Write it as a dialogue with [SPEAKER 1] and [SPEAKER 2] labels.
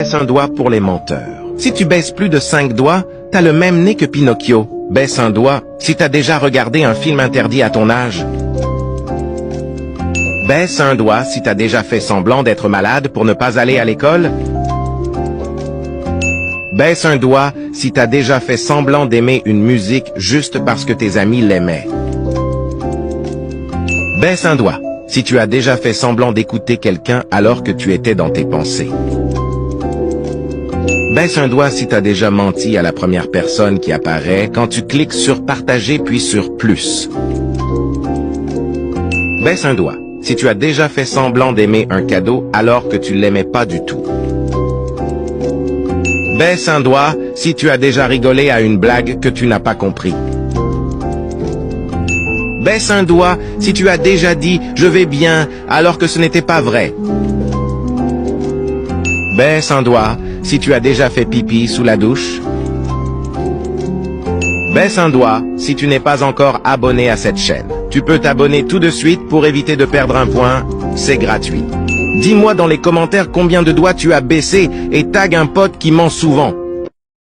[SPEAKER 1] Baisse un doigt pour les menteurs. Si tu baisses plus de 5 doigts, t'as le même nez que Pinocchio. Baisse un doigt si t'as déjà regardé un film interdit à ton âge. Baisse un doigt si t'as déjà fait semblant d'être malade pour ne pas aller à l'école. Baisse un doigt si t'as déjà fait semblant d'aimer une musique juste parce que tes amis l'aimaient. Baisse un doigt si tu as déjà fait semblant d'écouter quelqu'un alors que tu étais dans tes pensées. Baisse un doigt si tu as déjà menti à la première personne qui apparaît quand tu cliques sur partager puis sur plus. Baisse un doigt si tu as déjà fait semblant d'aimer un cadeau alors que tu l'aimais pas du tout. Baisse un doigt si tu as déjà rigolé à une blague que tu n'as pas compris. Baisse un doigt si tu as déjà dit « je vais bien » alors que ce n'était pas vrai. Baisse un doigt si tu as déjà fait pipi sous la douche. Baisse un doigt si tu n'es pas encore abonné à cette chaîne. Tu peux t'abonner tout de suite pour éviter de perdre un point, c'est gratuit. Dis-moi dans les commentaires combien de doigts tu as baissé et tag un pote qui ment souvent.